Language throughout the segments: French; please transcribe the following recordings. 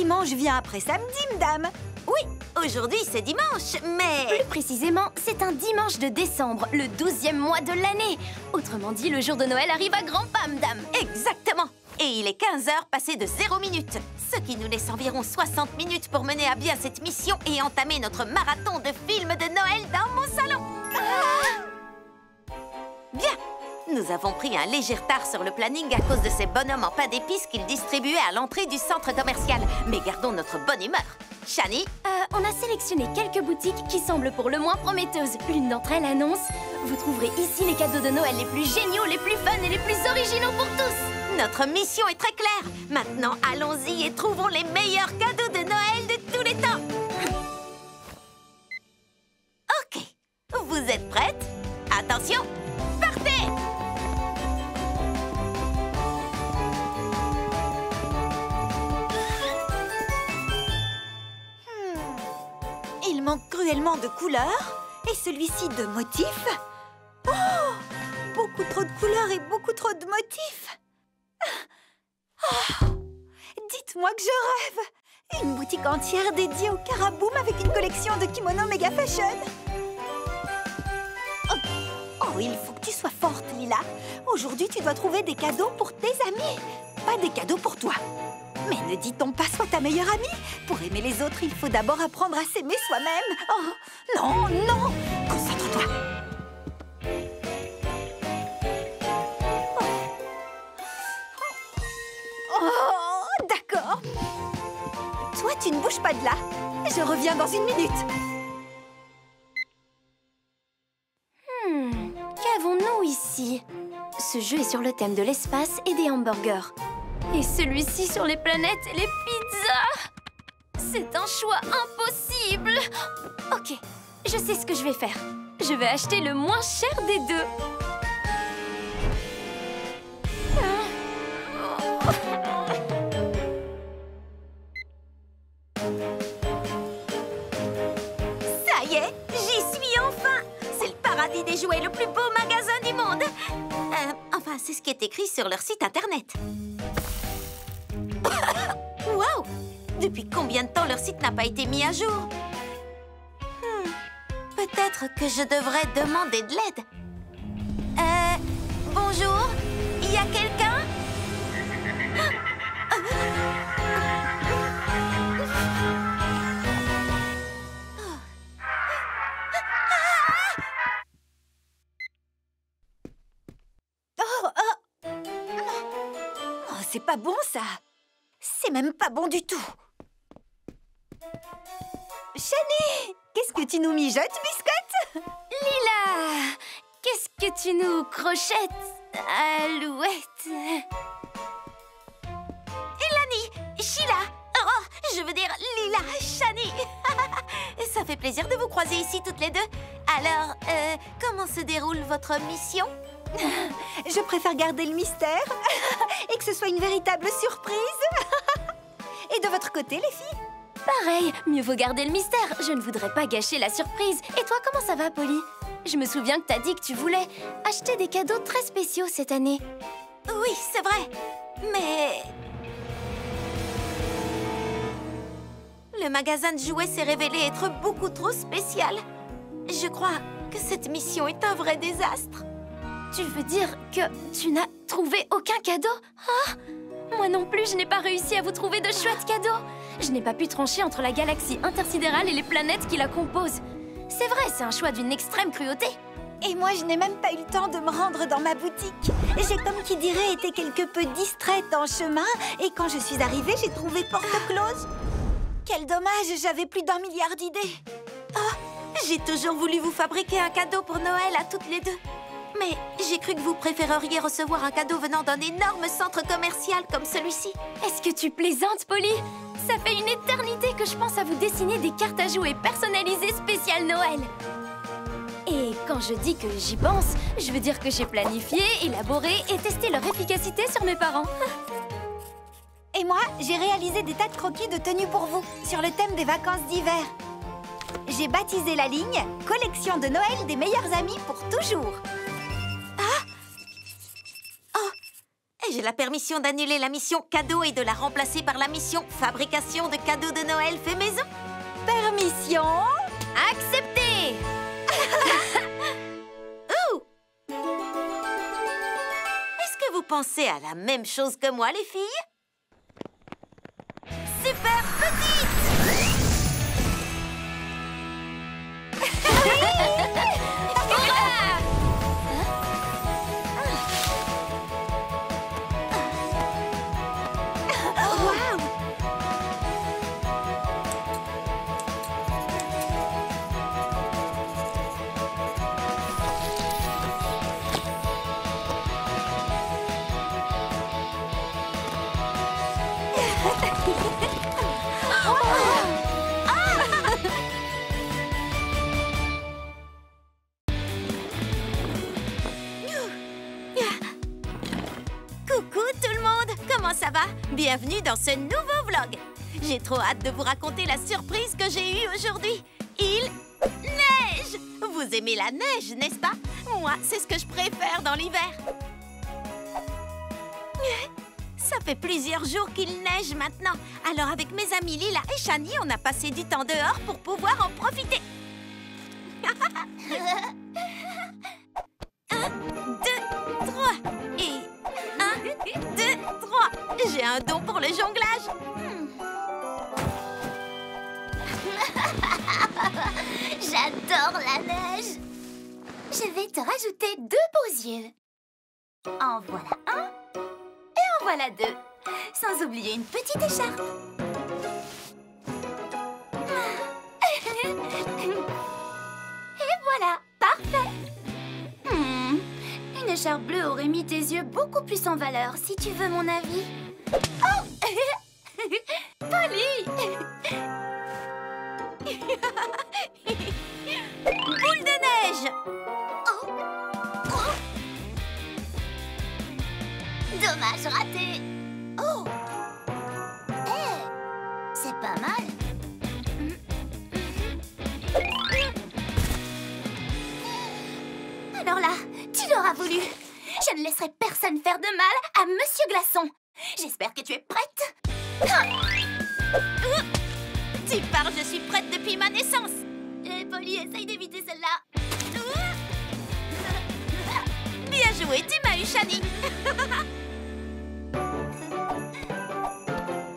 dimanche vient après samedi, madame. Oui, aujourd'hui c'est dimanche, mais... Plus précisément, c'est un dimanche de décembre, le 12e mois de l'année. Autrement dit, le jour de Noël arrive à grands pas, madame. Exactement. Et il est 15 h passé de 0 minutes. Ce qui nous laisse environ 60 minutes pour mener à bien cette mission et entamer notre marathon de films de Noël dans mon salon. Bien. Nous avons pris un léger retard sur le planning à cause de ces bonhommes en pain d'épices qu'ils distribuaient à l'entrée du centre commercial. Mais gardons notre bonne humeur. Shani? On a sélectionné quelques boutiques qui semblent pour le moins prometteuses. L'une d'entre elles annonce: vous trouverez ici les cadeaux de Noël les plus géniaux, les plus fun et les plus originaux pour tous. Notre mission est très claire. Maintenant, allons-y et trouvons les meilleurs cadeaux de Noël de tous les temps. Ok. Vous êtes prêtes? Attention, partez! Il manque cruellement de couleurs. Et celui-ci de motifs. Oh! Beaucoup trop de couleurs et beaucoup trop de motifs. Oh! Dites-moi que je rêve. Une boutique entière dédiée au Karaboom avec une collection de kimonos méga fashion. Oh, il faut que tu sois forte, Lila. Aujourd'hui, tu dois trouver des cadeaux pour tes amis, pas des cadeaux pour toi. Mais ne dit-on pas sois ta meilleure amie? Pour aimer les autres, il faut d'abord apprendre à s'aimer soi-même. Oh, non, non! Concentre-toi. Oh, d'accord. Toi, tu ne bouges pas de là. Je reviens dans une minute. Qu'avons-nous ici? Ce jeu est sur le thème de l'espace et des hamburgers. Et celui-ci sur les planètes et les pizzas. C'est un choix impossible. Ok, je sais ce que je vais faire. Je vais acheter le moins cher des deux. Ça y est, j'y suis enfin! C'est le paradis des jouets, le plus beau magasin du monde! Enfin, c'est ce qui est écrit sur leur site internet. Waouh! Depuis combien de temps leur site n'a pas été mis à jour? Peut-être que je devrais demander de l'aide. Bonjour? Il y a quelqu'un? Oh, c'est pas bon, ça. C'est même pas bon du tout. Shani, qu'est-ce que tu nous mijotes, biscotte? Lila, qu'est-ce que tu nous crochettes, Alouette? Elani, Sheila, oh, je veux dire Lila, Shani. Ça fait plaisir de vous croiser ici toutes les deux. Alors, comment se déroule votre mission? Je préfère garder le mystère et que ce soit une véritable surprise. Et de votre côté, les filles? Pareil, mieux vaut garder le mystère. Je ne voudrais pas gâcher la surprise. Et toi, comment ça va, Polly? Je me souviens que t'as dit que tu voulais acheter des cadeaux très spéciaux cette année. Oui, c'est vrai. Mais... le magasin de jouets s'est révélé être beaucoup trop spécial. Je crois que cette mission est un vrai désastre. Tu veux dire que tu n'as trouvé aucun cadeau? Ah! Moi non plus, je n'ai pas réussi à vous trouver de chouettes cadeaux. Je n'ai pas pu trancher entre la galaxie intersidérale et les planètes qui la composent. C'est vrai, c'est un choix d'une extrême cruauté. Et moi, je n'ai même pas eu le temps de me rendre dans ma boutique. J'ai, comme qui dirait, été quelque peu distraite en chemin. Et quand je suis arrivée, j'ai trouvé porte close. Quel dommage, j'avais plus d'1 milliard d'idées. Oh, j'ai toujours voulu vous fabriquer un cadeau pour Noël à toutes les deux. Mais j'ai cru que vous préféreriez recevoir un cadeau venant d'un énorme centre commercial comme celui-ci. Est-ce que tu plaisantes, Polly? Ça fait une éternité que je pense à vous dessiner des cartes à jouer personnalisées spéciales Noël. Et quand je dis que j'y pense, je veux dire que j'ai planifié, élaboré et testé leur efficacité sur mes parents. Et moi, j'ai réalisé des tas de croquis de tenues pour vous, sur le thème des vacances d'hiver. J'ai baptisé la ligne « Collection de Noël des meilleurs amis pour toujours ». J'ai la permission d'annuler la mission cadeau et de la remplacer par la mission fabrication de cadeaux de Noël fait maison. Permission. Accepté. Ouh! Est-ce que vous pensez à la même chose que moi, les filles? Super petite! Coucou tout le monde, comment ça va? Bienvenue dans ce nouveau vlog. J'ai trop hâte de vous raconter la surprise que j'ai eue aujourd'hui. Il neige! Vous aimez la neige, n'est-ce pas? Moi, c'est ce que je préfère dans l'hiver. Ça fait plusieurs jours qu'il neige maintenant. Alors avec mes amis Lila et Shani, on a passé du temps dehors pour pouvoir en profiter. 1, 2, 3 et 1, 2, 3. J'ai un don pour le jonglage. J'adore la neige. Je vais te rajouter 2 beaux yeux. En voilà un et en voilà 2. Sans oublier une petite écharpe. Et voilà, parfait. Une écharpe bleue aurait mis tes yeux beaucoup plus en valeur, si tu veux mon avis. Oh! Polly! Boule de neige. Oh. Oh. Dommage raté. Oh. C'est pas mal. Alors là, tu l'auras voulu. Je ne laisserai personne faire de mal à Monsieur Glaçon. J'espère que tu es prête. Tu parles, je suis prête depuis ma naissance. Polly, essaye d'éviter celle-là. Bien joué, tu m'as eu, Shani.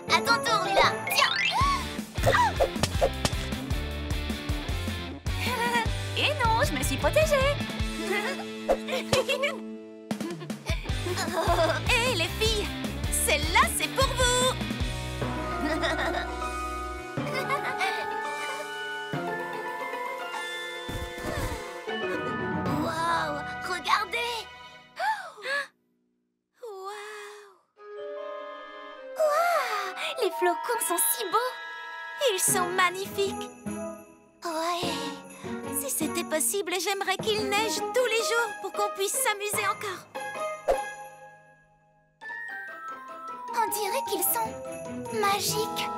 À ton tour, Lila. Tiens. Et non, je me suis protégée. Hé, les filles, celle-là, c'est pour vous. Wow, regardez. Wow, les flocons sont si beaux. Ils sont magnifiques. Ouais. Si c'était possible, j'aimerais qu'il neige tous les jours pour qu'on puisse s'amuser encore. On dirait qu'ils sont magiques.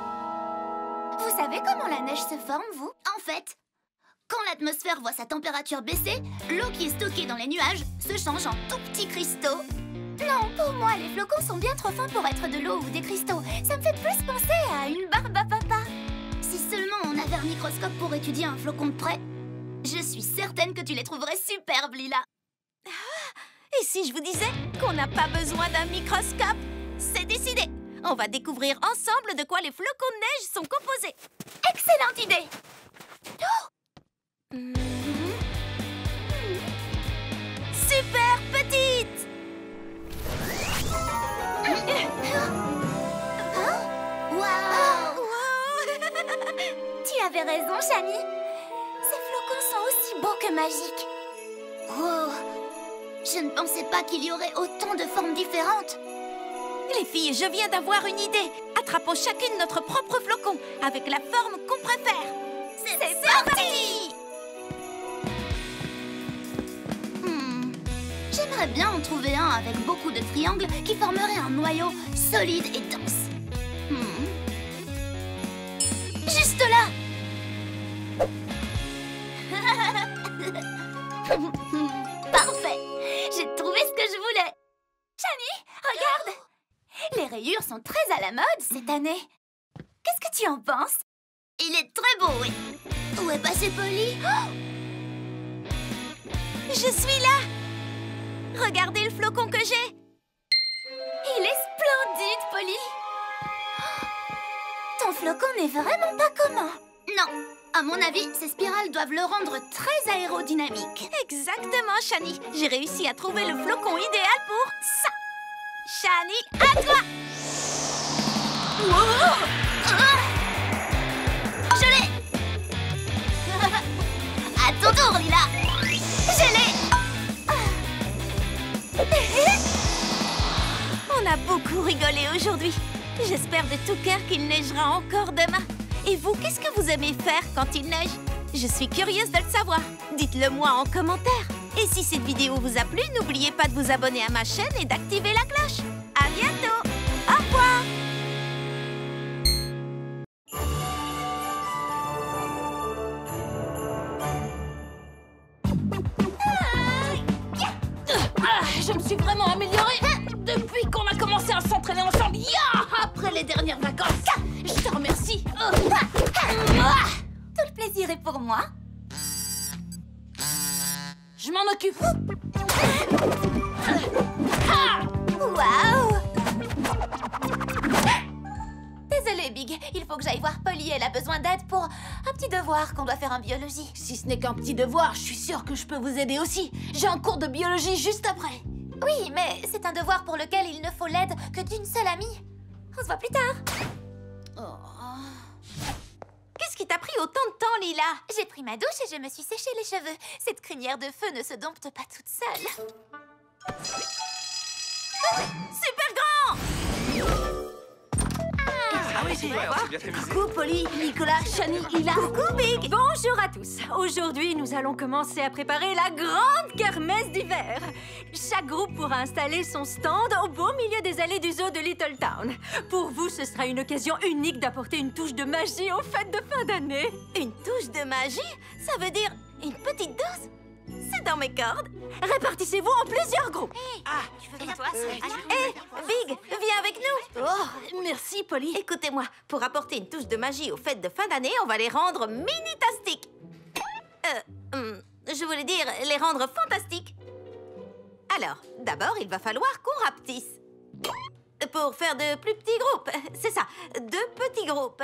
Vous savez comment la neige se forme, vous? En fait, quand l'atmosphère voit sa température baisser, l'eau qui est stockée dans les nuages se change en tout petits cristaux. Non, pour moi, les flocons sont bien trop fins pour être de l'eau ou des cristaux. Ça me fait plus penser à une barbe à papa. Si seulement on avait un microscope pour étudier un flocon de près, je suis certaine que tu les trouverais superbes, Lila. Et si je vous disais qu'on n'a pas besoin d'un microscope? C'est décidé. On va découvrir ensemble de quoi les flocons de neige sont composés. Excellente idée. Super petite. Wow. Tu avais raison, Shani. Ces flocons sont aussi beaux que magiques. Oh, je ne pensais pas qu'il y aurait autant de formes différentes. Les filles, je viens d'avoir une idée. Attrapons chacune notre propre flocon avec la forme qu'on préfère. C'est parti. J'aimerais bien en trouver un avec beaucoup de triangles qui formerait un noyau solide et dense. Juste là. Parfait. J'ai trouvé ce que je voulais. Shani, regarde! Les rayures sont très à la mode cette année. Qu'est-ce que tu en penses? Il est très beau, oui. Où est passé Polly? Je suis là. Regardez le flocon que j'ai. Il est splendide, Polly. Ton flocon n'est vraiment pas commun. Non, à mon avis, ces spirales doivent le rendre très aérodynamique. Exactement, Shani. J'ai réussi à trouver le flocon idéal pour ça. Shani, à toi. Wow. Je l'ai. À ton tour, Lila. Je l'ai. On a beaucoup rigolé aujourd'hui. J'espère de tout cœur qu'il neigera encore demain. Et vous, qu'est-ce que vous aimez faire quand il neige? Je suis curieuse de le savoir. Dites-le moi en commentaire. Et si cette vidéo vous a plu, n'oubliez pas de vous abonner à ma chaîne et d'activer la cloche. À bientôt. Au revoir. Je me suis vraiment améliorée depuis qu'on a commencé à s'entraîner ensemble. Après les dernières vacances. Je te remercie. Tout le plaisir est pour moi. Je m'en occupe. Waouh! Désolée, Big. Il faut que j'aille voir Polly. Elle a besoin d'aide pour un petit devoir qu'on doit faire en biologie. Si ce n'est qu'un petit devoir, je suis sûre que je peux vous aider aussi. J'ai un cours de biologie juste après. Oui, mais c'est un devoir pour lequel il ne faut l'aide que d'une seule amie. On se voit plus tard. Qu'est-ce qui t'a pris autant de temps, Lila? J'ai pris ma douche et je me suis séché les cheveux. Cette crinière de feu ne se dompte pas toute seule. Super grand! Coucou, Polly, Nicolas, Shani, Lila. Coucou, Big! Bonjour à tous. Aujourd'hui, nous allons commencer à préparer la grande kermesse d'hiver. Chaque groupe pourra installer son stand au beau milieu des allées du zoo de Little Town. Pour vous, ce sera une occasion unique d'apporter une touche de magie aux fêtes de fin d'année. Une touche de magie? Ça veut dire une petite dose? C'est dans mes cordes. Répartissez-vous en plusieurs groupes. Big, viens avec nous. Oh, merci, Polly. Écoutez-moi, pour apporter une touche de magie aux fêtes de fin d'année, on va les rendre mini-tastiques. Je voulais dire les rendre fantastiques. Alors, d'abord, il va falloir qu'on rapetisse. Pour faire de plus petits groupes. C'est ça, 2 petits groupes.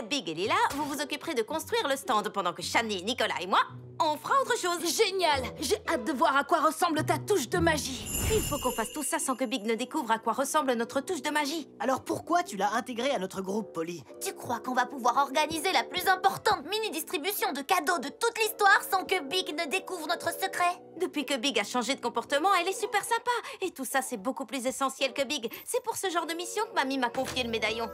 Big et Lila, vous vous occuperez de construire le stand pendant que Shani, Nicolas et moi, on fera autre chose. Génial. J'ai hâte de voir à quoi ressemble ta touche de magie. Il faut qu'on fasse tout ça sans que Big ne découvre à quoi ressemble notre touche de magie. Alors pourquoi tu l'as intégré à notre groupe, Polly? Tu crois qu'on va pouvoir organiser la plus importante mini-distribution de cadeaux de toute l'histoire sans que Big ne découvre notre secret? Depuis que Big a changé de comportement, elle est super sympa. Et tout ça, c'est beaucoup plus essentiel que Big. C'est pour ce genre de mission que Mamie m'a confié le médaillon.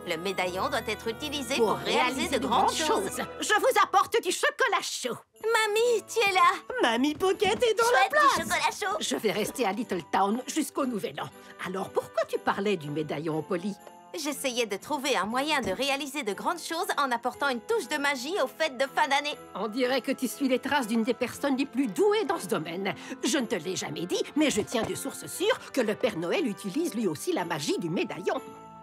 Le médaillon doit être utilisé pour réaliser de grandes choses. Je vous apporte du chocolat chaud. Mamie, tu es là. Mamie Pocket est dans la Chouette place. du chocolat chaud. Je vais rester à Little Town jusqu'au Nouvel An. Alors pourquoi tu parlais du médaillon, Polly? J'essayais de trouver un moyen de réaliser de grandes choses en apportant une touche de magie aux fêtes de fin d'année. On dirait que tu suis les traces d'une des personnes les plus douées dans ce domaine. Je ne te l'ai jamais dit, mais je tiens de source sûre que le Père Noël utilise lui aussi la magie du médaillon.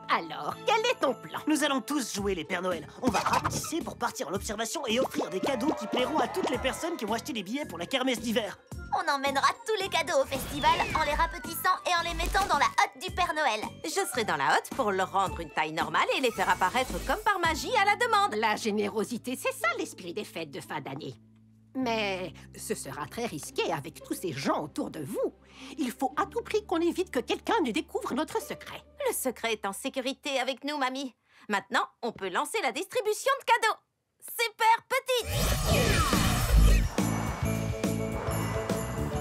Alors, quel est ton plan? Nous allons tous jouer les Pères Noël. On va rapetisser pour partir en observation et offrir des cadeaux qui plairont à toutes les personnes qui vont acheter des billets pour la kermesse d'hiver. On emmènera tous les cadeaux au festival en les rapetissant et en les mettant dans la hotte du Père Noël. Je serai dans la hotte pour leur rendre une taille normale et les faire apparaître comme par magie à la demande. La générosité, c'est ça l'esprit des fêtes de fin d'année. Mais ce sera très risqué avec tous ces gens autour de vous. Il faut à tout prix qu'on évite que quelqu'un ne découvre notre secret. Le secret est en sécurité avec nous, Mamie. Maintenant, on peut lancer la distribution de cadeaux. Super petite!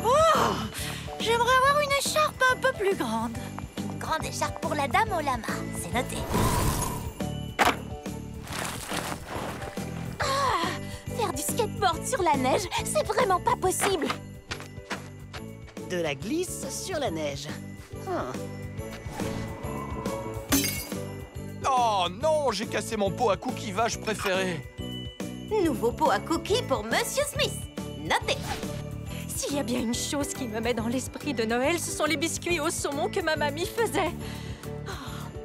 Oh! J'aimerais avoir une écharpe un peu plus grande. Une grande écharpe pour la dame au lama. C'est noté. Faire du skateboard sur la neige, c'est vraiment pas possible. De la glisse sur la neige. Oh non, j'ai cassé mon pot à cookies vache préféré. Nouveau pot à cookies pour Monsieur Smith. Notez. Si S'il y a bien une chose qui me met dans l'esprit de Noël, ce sont les biscuits au saumon que ma mamie faisait. Oh,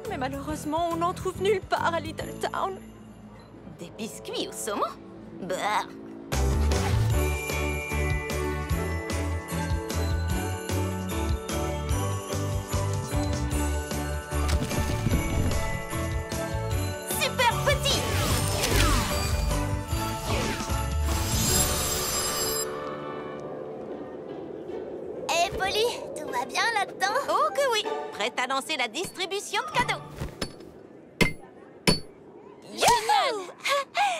mais malheureusement, on n'en trouve nulle part à Little Town. Des biscuits au saumon? Bah. Super petit! Hé, Polly, tout va bien là-dedans? Oh que oui! Prête à lancer la distribution de cadeaux. Youhou!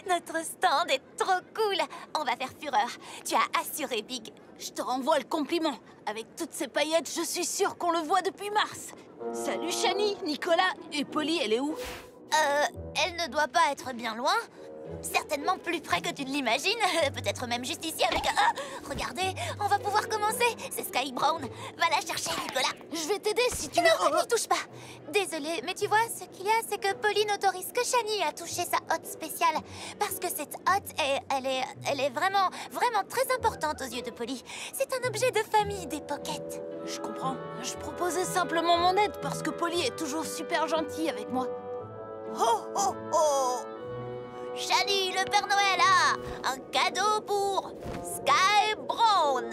Notre stand est trop cool. On va faire fureur. Tu as assuré, Big. Je te renvoie le compliment. Avec toutes ces paillettes, je suis sûre qu'on le voit depuis mars. Salut Shani, Nicolas et Polly, elle est où? Elle ne doit pas être bien loin. Certainement plus près que tu ne l'imagines. Peut-être même juste ici avec... regardez, on va pouvoir commencer. C'est Sky Brown. Va la chercher, Nicolas. Je vais t'aider si tu veux. Non, n'y touche pas. Désolée, mais tu vois, ce qu'il y a, c'est que Polly n'autorise que Shani à toucher sa hotte spéciale. Parce que cette hotte, elle est vraiment très importante aux yeux de Polly. C'est un objet de famille des Pockets. Je comprends. Je proposais simplement mon aide parce que Polly est toujours super gentille avec moi. Ho, ho, ho! Shani, le Père Noël a un cadeau pour Sky Brown.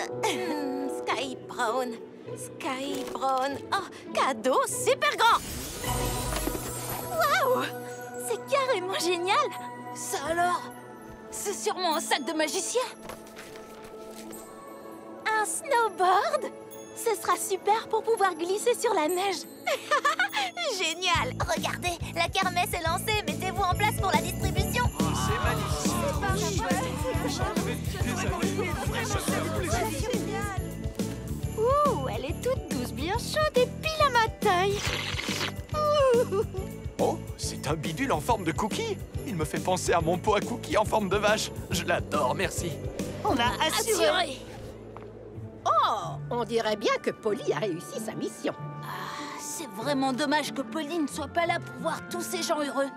Sky Brown. Sky Brown. Oh, cadeau super grand! Waouh! C'est carrément génial! Ça alors? C'est sûrement un sac de magicien. Un snowboard? Ce sera super pour pouvoir glisser sur la neige. Génial! Regardez, la kermesse est lancée. Mettez-vous en place pour la distribution. Ouh, elle est toute douce, bien chaude et pile à ma taille. Oh, c'est un bidule en forme de cookie. Il me fait penser à mon pot à cookies en forme de vache. Je l'adore, merci. On a assuré. On dirait bien que Polly a réussi sa mission. C'est vraiment dommage que Polly ne soit pas là pour voir tous ces gens heureux.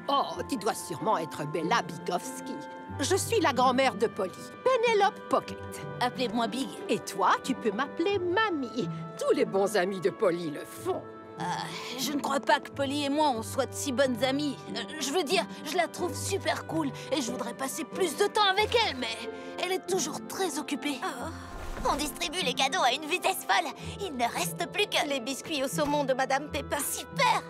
Oh, tu dois sûrement être Bella Bigowski. Je suis la grand-mère de Polly, Penelope Pocket. Appelez-moi Big. Et toi, tu peux m'appeler Mamie. Tous les bons amis de Polly le font. Je ne crois pas que Polly et moi, on soit de si bonnes amies. Je veux dire, je la trouve super cool et je voudrais passer plus de temps avec elle, mais elle est toujours très occupée. On distribue les cadeaux à une vitesse folle. Il ne reste plus que... Les biscuits au saumon de Madame Peppa. Super!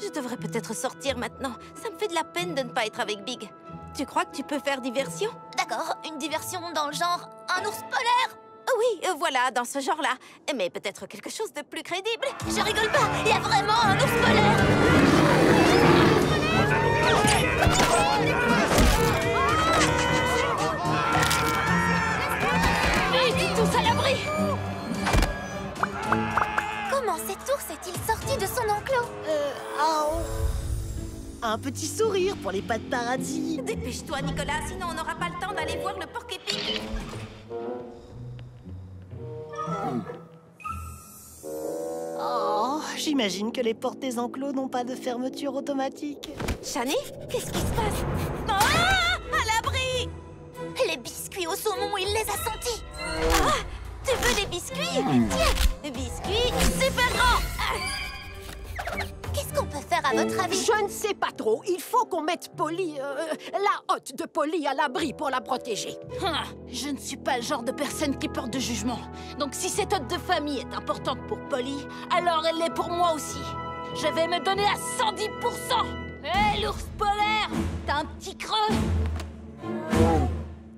Je devrais peut-être sortir maintenant. Ça me fait de la peine de ne pas être avec Big. Tu crois que tu peux faire diversion? D'accord, une diversion dans le genre un ours polaire. Oui, voilà, dans ce genre-là. Mais peut-être quelque chose de plus crédible. Je rigole pas, il y a vraiment un ours polaire. Vite, tous à l'abri! Comment cet ours est-il sorti de son enclos? Un petit sourire pour les pattes paradis. Dépêche-toi, Nicolas, sinon on n'aura pas le temps d'aller voir le porc-épic. Oh, j'imagine que les portes des enclos n'ont pas de fermeture automatique. Shani, qu'est-ce qui se passe? Ah! À l'abri! Les biscuits au saumon, il les a sentis. Ah! Tu veux des biscuits? Tiens! Biscuits super grands! Qu'est-ce qu'on peut faire à votre avis? Je ne sais pas trop. Il faut qu'on mette Polly, la hotte de Polly à l'abri pour la protéger. Je ne suis pas le genre de personne qui porte de jugement. Donc si cette hotte de famille est importante pour Polly, alors elle l'est pour moi aussi. Je vais me donner à 110%. Hé, l'ours polaire, t'as un petit creux?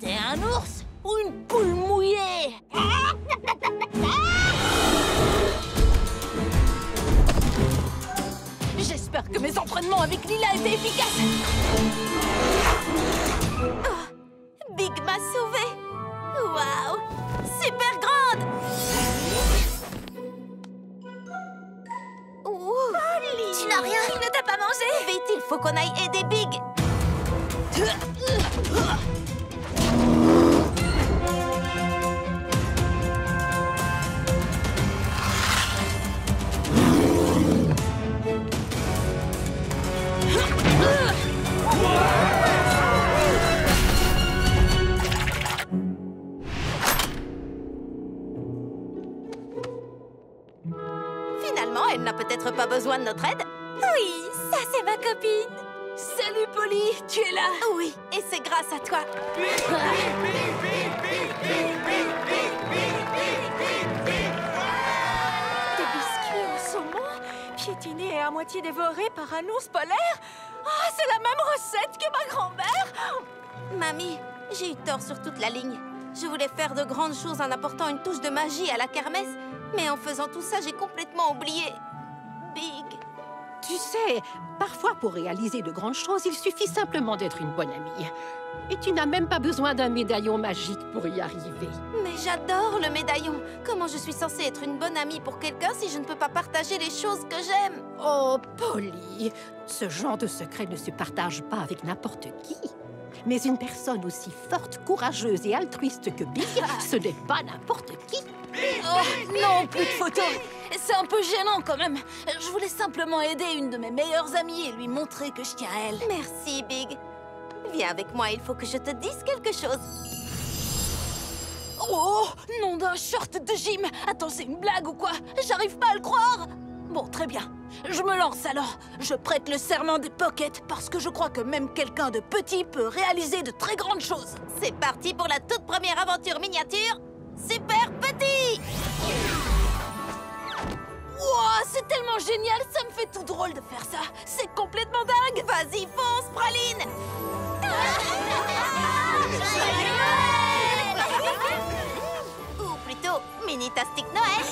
T'es un ours ou une poule mouillée? J'espère que mes entraînements avec Lila étaient efficaces. Oh, Big m'a sauvée. Waouh! Super grande! Polly! Tu n'as rien? Il ne t'a pas mangé? Vite, il faut qu'on aille aider Big. Finalement, elle n'a peut-être pas besoin de notre aide. Oui, ça c'est ma copine. Salut, Polly, tu es là? Oui, et c'est grâce à toi. Des biscuits au saumon, piétinés et à moitié dévorés par un ours polaire. Ah, c'est la même recette que ma grand-mère. Mamie, j'ai eu tort sur toute la ligne. Je voulais faire de grandes choses en apportant une touche de magie à la kermesse, mais en faisant tout ça, j'ai complètement oublié Big. Tu sais, parfois pour réaliser de grandes choses, il suffit simplement d'être une bonne amie. Et tu n'as même pas besoin d'un médaillon magique pour y arriver. Mais j'adore le médaillon. Comment je suis censée être une bonne amie pour quelqu'un si je ne peux pas partager les choses que j'aime? Oh, Polly, ce genre de secret ne se partage pas avec n'importe qui. Mais une personne aussi forte, courageuse et altruiste que Big, ce n'est pas n'importe qui. Oh, non, plus de photos. C'est un peu gênant quand même. Je voulais simplement aider une de mes meilleures amies et lui montrer que je tiens à elle. Merci, Big. Viens avec moi, il faut que je te dise quelque chose. Oh, nom d'un short de gym. Attends, c'est une blague ou quoi? J'arrive pas à le croire. Bon, très bien. Je me lance alors. Je prête le serment des pockets parce que je crois que même quelqu'un de petit peut réaliser de très grandes choses. C'est parti pour la toute première aventure miniature. Super Petit! Wow, c'est tellement génial, ça me fait tout drôle de faire ça. C'est complètement dingue. Vas-y, fonce, Praline! Ou plutôt, Mini-tastic Noël!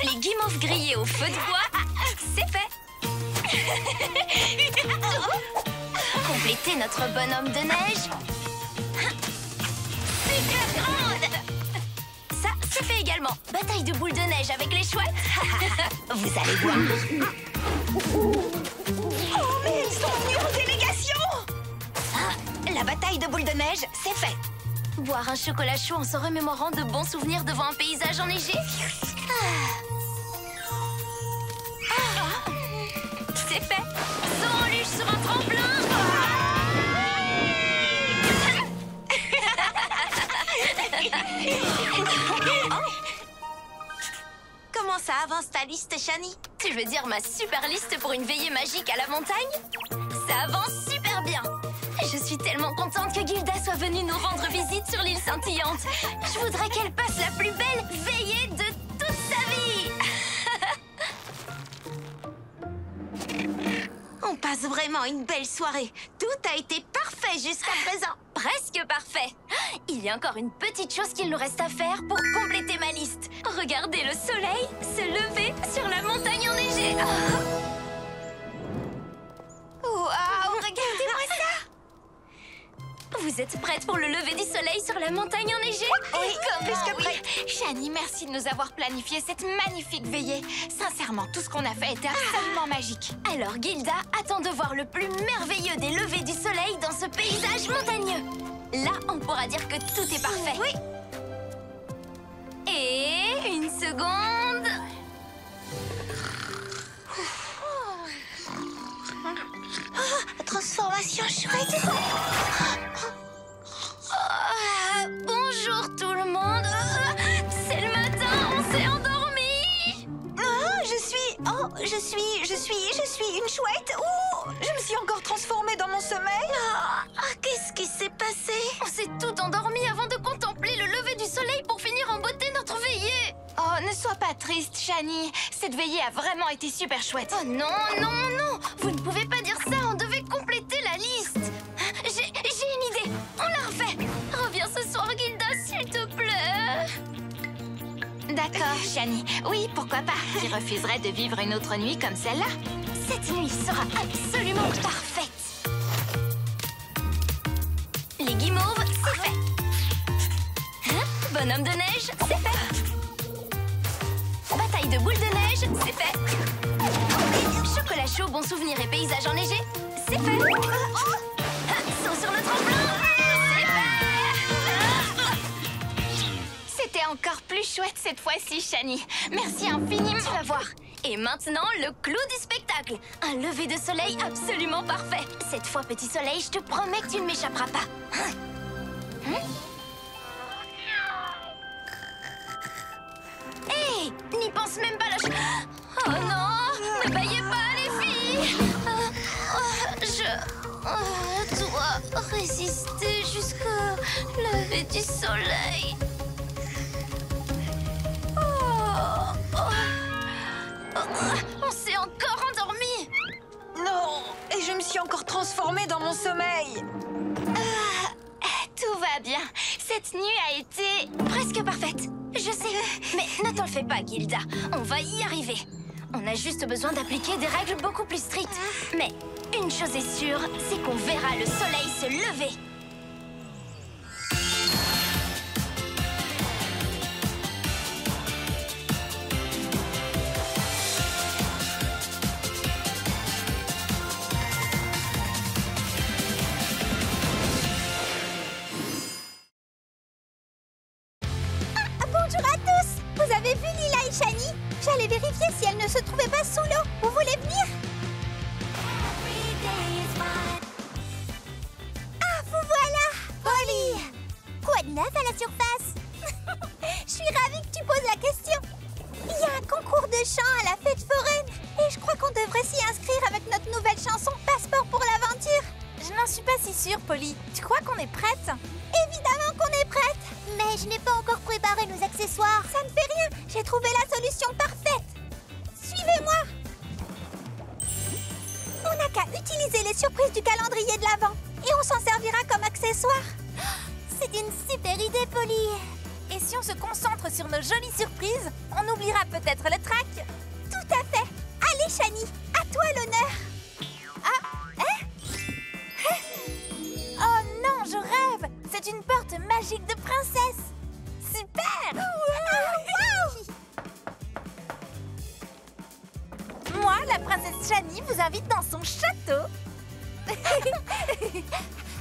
Les guimauves grillées au feu de bois, c'est fait. Compléter notre bonhomme de neige. Super grande. Ça, c'est fait également. Bataille de boules de neige avec les chouettes. Vous allez voir. Oh, mais ils sont venus en délégation. Ah, la bataille de boules de neige, c'est fait. Boire un chocolat chaud en se remémorant de bons souvenirs devant un paysage enneigé. C'est fait. Saut en luge sur un tremplin. Comment ça avance ta liste, Shani? Tu veux dire ma super liste pour une veillée magique à la montagne? Ça avance super bien. Je suis tellement contente que Gilda soit venue nous rendre visite sur l'île scintillante. Je voudrais qu'elle passe la plus belle veillée de toute sa vie. On passe vraiment une belle soirée. Tout a été parfait jusqu'à présent. Presque parfait. Il y a encore une petite chose qu'il nous reste à faire pour compléter ma liste. Regardez le soleil se lever sur la montagne enneigée. Waouh, regardez-moi ça! Vous êtes prête pour le lever du soleil sur la montagne enneigée? Oui, plus que prête. Shani, merci de nous avoir planifié cette magnifique veillée. Sincèrement, tout ce qu'on a fait était absolument magique. Alors Gilda attend de voir le plus merveilleux des levées du soleil dans ce paysage montagneux. Là, on pourra dire que tout est parfait. Oui. Et une seconde. Transformation chouette. Bonjour tout le monde. C'est le matin, on s'est endormi. Je suis une chouette. Oh, je me suis encore transformée dans mon sommeil. Qu'est-ce qui s'est passé? On s'est tout endormi avant de contempler le lever du soleil pour finir en beauté notre veillée. Oh, ne sois pas triste, Shani. Cette veillée a vraiment été super chouette. Oh non, non, non. Vous ne pouvez pas dire ça, on devait compléter la liste. J'ai une idée, on la refait. Reviens ce soir, Gilda, s'il te plaît. D'accord, Shani. Oui, pourquoi pas. Qui refuserait de vivre une autre nuit comme celle-là? Cette nuit sera absolument parfaite. Bonhomme de neige, c'est fait. Bataille de boules de neige, c'est fait. Chocolat chaud, bon souvenir et paysage enneigé, c'est fait. Saut sur le tremplin, c'est fait. C'était encore plus chouette cette fois-ci, Shani. Merci infiniment. Tu vas voir. Et maintenant, le clou du spectacle. Un lever de soleil absolument parfait. Cette fois, petit soleil, je te promets que tu ne m'échapperas pas. Hé, n'y pense même pas, la Oh non, ne baillez pas, les filles. Je dois résister jusqu'au lever du soleil. On s'est encore endormi. Non, et je me suis encore transformée dans mon sommeil. Tout va bien. Cette nuit a été presque parfaite. Je sais, mais ne t'en fais pas, Gilda. On va y arriver. On a juste besoin d'appliquer des règles beaucoup plus strictes. Mais une chose est sûre, c'est qu'on verra le soleil se lever. Bonjour à tous! Vous avez vu Lila et Shani? J'allais vérifier si elles ne se trouvaient pas sous l'eau. Vous voulez venir? Ah, vous voilà! Polly! Quoi de neuf à la surface? Je suis ravie que tu poses la question. Il y a un concours de chant à la fête foraine. Et je crois qu'on devrait s'y inscrire avec notre nouvelle chanson Passeport pour l'aventure. Je n'en suis pas si sûre, Polly. Tu crois qu'on est prête? Évidemment qu'on est prête. Mais je n'ai pas encore préparé nos accessoires. Ça ne fait rien. J'ai trouvé la solution parfaite. Suivez-moi. On n'a qu'à utiliser les surprises du calendrier de l'Avent. Et on s'en servira comme accessoire. C'est une super idée, Polly. Et si on se concentre sur nos jolies surprises, on oubliera peut-être le trac. Tout à fait. Allez, Shani, à toi l'honneur. Ah, hein? Oh non, je rêve. C'est une porte magique de princesse. Super. Moi, la princesse Shani, vous invite dans son château.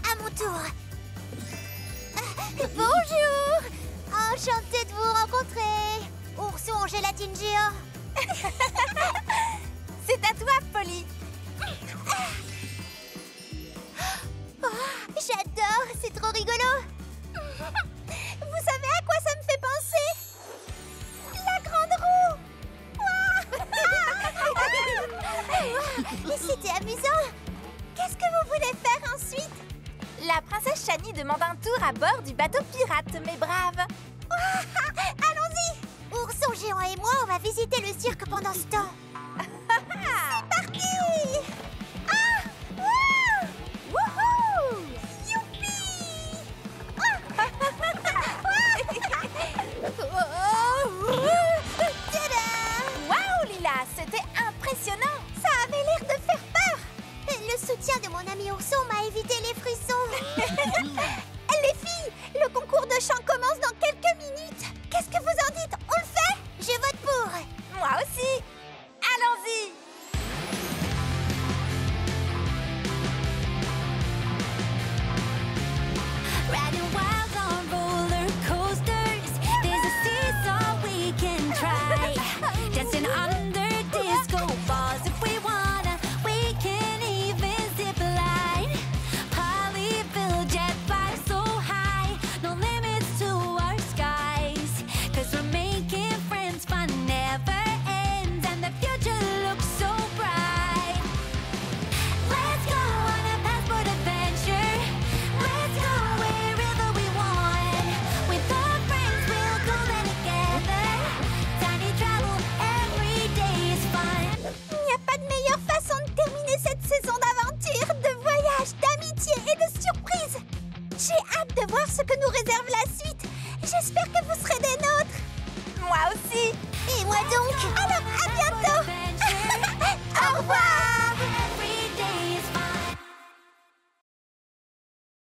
À mon tour. Bonjour. Enchantée de vous rencontrer. Ourson en gélatine géant. C'est à toi, Polly. Oh, j'adore, c'est trop rigolo. Vous savez à quoi ça me fait penser? La grande roue. C'était amusant. Qu'est-ce que vous voulez faire ensuite? La princesse Shani demande un tour à bord du bateau pirate, mes braves. Allons-y. Ourson géant et moi, on va visiter le cirque pendant ce temps. C'est parti. Ah, wouh. Wouhou. Youpi. Waouh, Lila, c'était impressionnant. Ça avait l'air de faire peur. Le soutien de mon ami Ourson m'a évité les frissons. Les filles, le concours de chant commence dans quelques minutes. Qu'est-ce que vous en dites? On le fait? Je vote pour. Moi aussi. Allons-y. Riding wild on roller coasters. There's a seesaw we can try. Dancing under disco balls if we wanna. We can even zip line. Polyville jet fly so high. No limits to our skies. 'Cause we're making friends, fun never ends. And the future looks so bright. Let's go on a passport adventure. Let's go wherever we want. With our friends, we'll go there together. Tiny travel, every day is fun. Il n'y a pas de meilleure façon de terminer cette saison d'aventure, de voyage, d'amitié et de surprise. J'ai hâte de voir ce que nous réserve la suite. J'espère que vous serez des nôtres. Moi aussi. Et moi donc. Alors, à bientôt. Au revoir.